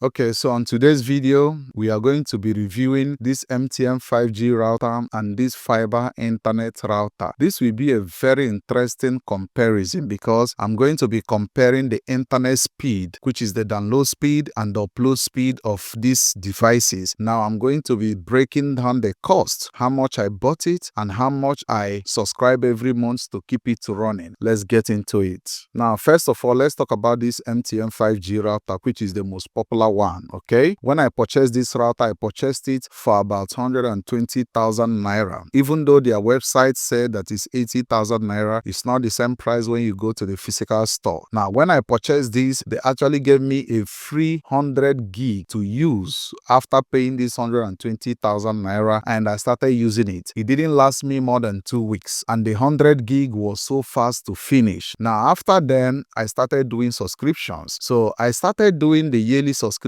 Okay, so on today's video, we are going to be reviewing this MTN 5G router and this fiber internet router. This will be a very interesting comparison because I'm going to be comparing the internet speed, which is the download speed and the upload speed of these devices. Now, I'm going to be breaking down the cost, how much I bought it, and how much I subscribe every month to keep it running. Let's get into it. Now, first of all, let's talk about this MTN 5G router, which is the most popular one. Okay, when I purchased this router, I purchased it for about 120,000 naira. Even though their website said that it's 80,000 naira, it's not the same price when you go to the physical store. Now, when I purchased this, they actually gave me a free 100 gig to use after paying this 120,000 naira, and I started using it. It didn't last me more than 2 weeks, and the 100 gig was so fast to finish. Now, after then, I started doing subscriptions. So I started doing the yearly subscription,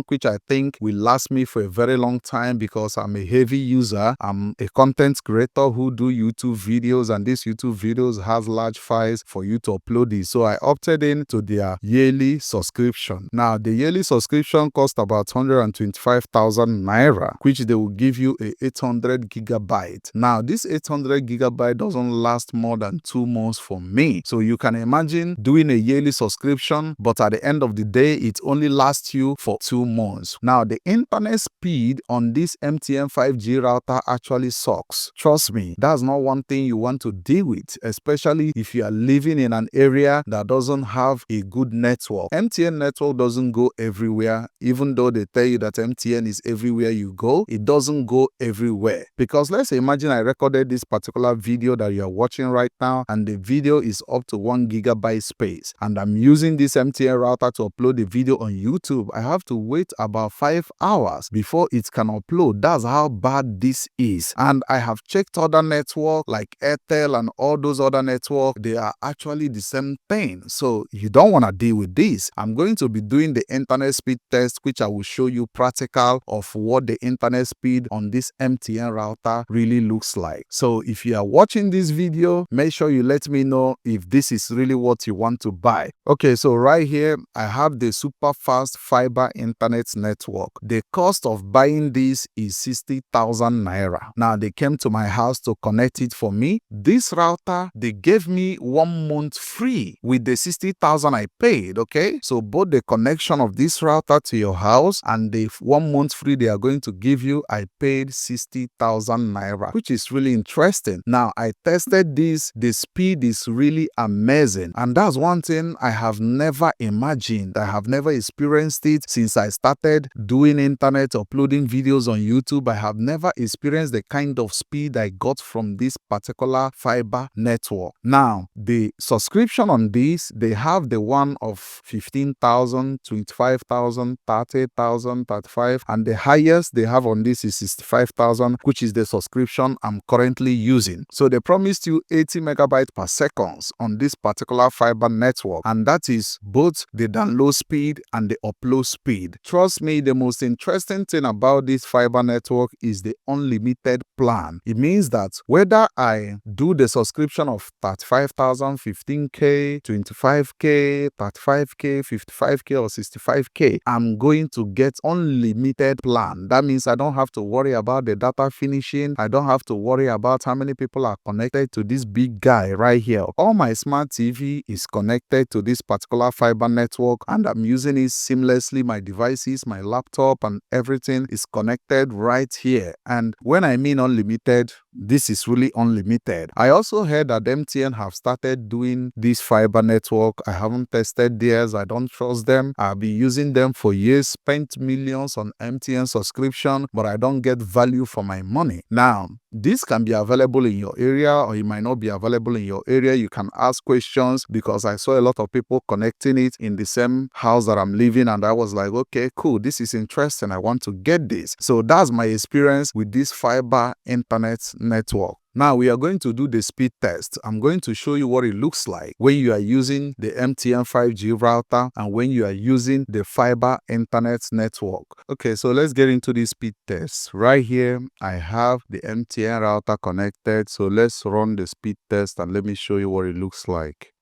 which I think will last me for a very long time because I'm a heavy user. I'm a content creator who do YouTube videos, and these YouTube videos has large files for you to upload it. So I opted in to their yearly subscription. Now, the yearly subscription cost about 125,000 naira, which they will give you a 800 gigabyte. Now, this 800 gigabyte doesn't last more than 2 months for me. So you can imagine doing a yearly subscription, but at the end of the day, it only lasts you for 2 months. Now, the internet speed on this MTN 5G router actually sucks. Trust me, that's not one thing you want to deal with, especially if you are living in an area that doesn't have a good network. MTN network doesn't go everywhere. Even though they tell you that MTN is everywhere you go, it doesn't go everywhere. Because let's imagine I recorded this particular video that you are watching right now, and the video is up to 1 gigabyte space, and I'm using this MTN router to upload the video on YouTube. I have to wait about 5 hours before it can upload. That's how bad this is. And I have checked other networks like Airtel and all those other networks. They are actually the same thing. So you don't want to deal with this. I'm going to be doing the internet speed test, which I will show you practical of what the internet speed on this MTN router really looks like. So if you are watching this video, make sure you let me know if this is really what you want to buy. Okay, so right here, I have the super fast fiber internet network. The cost of buying this is 60,000 naira. Now, they came to my house to connect it for me. This router, they gave me 1 month free with the 60,000 I paid, okay? So both the connection of this router to your house and the 1 month free they are going to give you, I paid 60,000 naira, which is really interesting. Now, I tested this. The speed is really amazing. And that's one thing I have never imagined. I have never experienced it since I started doing internet, uploading videos on YouTube. I have never experienced the kind of speed I got from this particular fiber network. Now, the subscription on this, they have the one of 15,000, 25,000, 30,000, 35, and the highest they have on this is 65,000, which is the subscription I'm currently using. So they promised you 80 megabytes per second on this particular fiber network, and that is both the download speed and the upload speed. Trust me, the most interesting thing about this fiber network is the unlimited plan. It means that whether I do the subscription of 35,000, 15k, 25k, 35k, 55k, or 65k, I'm going to get unlimited plan. That means I don't have to worry about the data finishing. I don't have to worry about how many people are connected to this big guy right here. All my smart TV is connected to this particular fiber network, and I'm using it seamlessly. My devices, my laptop, and everything is connected right here. And when I mean unlimited, this is really unlimited. I also heard that MTN have started doing this fiber network. I haven't tested theirs. I don't trust them. I've been using them for years, spent millions on MTN subscription, but I don't get value for my money. Now, this can be available in your area, or it might not be available in your area. You can ask questions because I saw a lot of people connecting it in the same house that I'm living, and I was like, okay, cool, this is interesting. I want to get this. So that's my experience with this fiber internet network. Now we are going to do the speed test. I'm going to show you what it looks like when you are using the MTN 5G router and when you are using the fiber internet network. Okay, so let's get into the speed test. Right here, I have the MTN router connected. So let's run the speed test and let me show you what it looks like.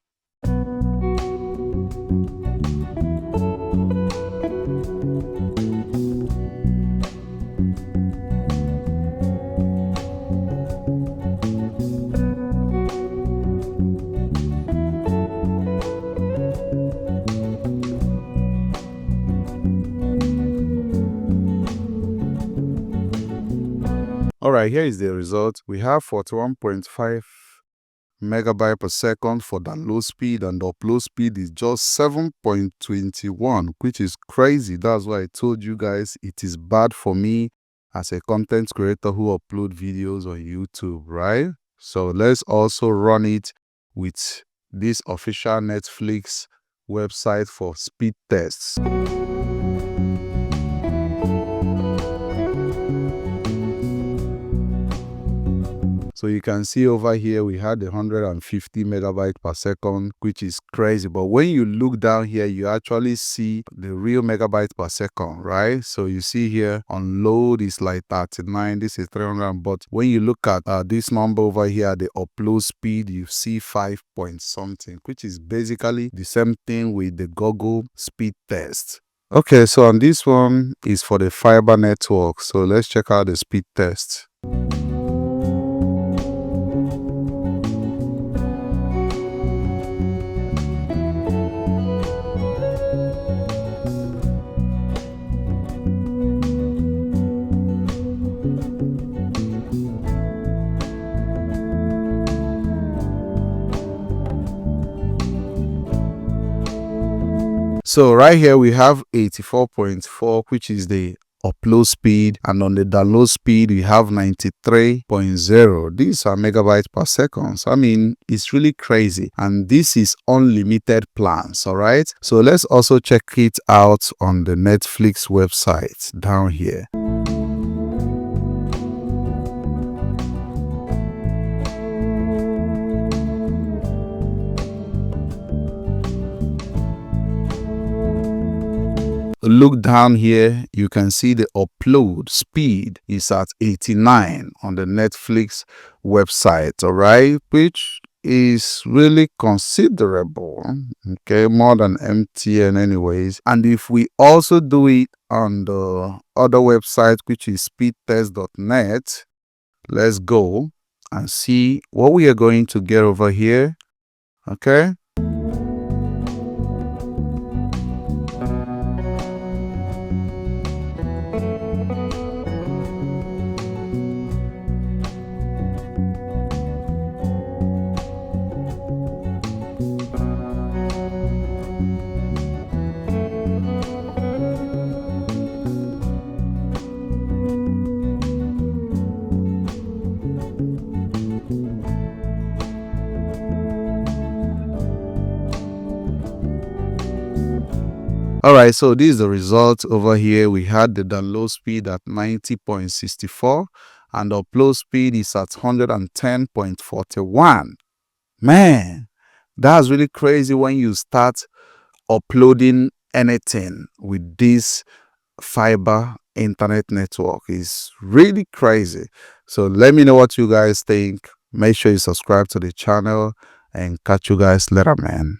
All right, here is the result. We have 41.5 megabyte per second for download speed, and the upload speed is just 7.21, which is crazy. That's why I told you guys it is bad for me as a content creator who upload videos on YouTube, right? So let's also run it with this official Netflix website for speed tests. So you can see over here, we had 150 megabyte per second, which is crazy. But when you look down here, you actually see the real megabyte per second, right? So you see here on load is like 39, this is 300. But when you look at this number over here, the upload speed, you see 5 point something, which is basically the same thing with the Google speed test. Okay, so on this one is for the Fibre network. So let's check out the speed test. So right here we have 84.4, which is the upload speed, and on the download speed we have 93.0. These are megabytes per second. So, I mean, it's really crazy, and this is unlimited plans. All right, so let's also check it out on the Netflix website down here. Look down here, you can see the upload speed is at 89 on the Netflix website, all right, which is really considerable, okay, more than MTN anyways. And if we also do it on the other website, which is speedtest.net, let's go and see what we are going to get over here, okay. Alright, so this is the result over here. We had the download speed at 90.64 and the upload speed is at 110.41. Man, that's really crazy when you start uploading anything with this fiber internet network. Is really crazy. So let me know what you guys think. Make sure you subscribe to the channel and catch you guys later, man.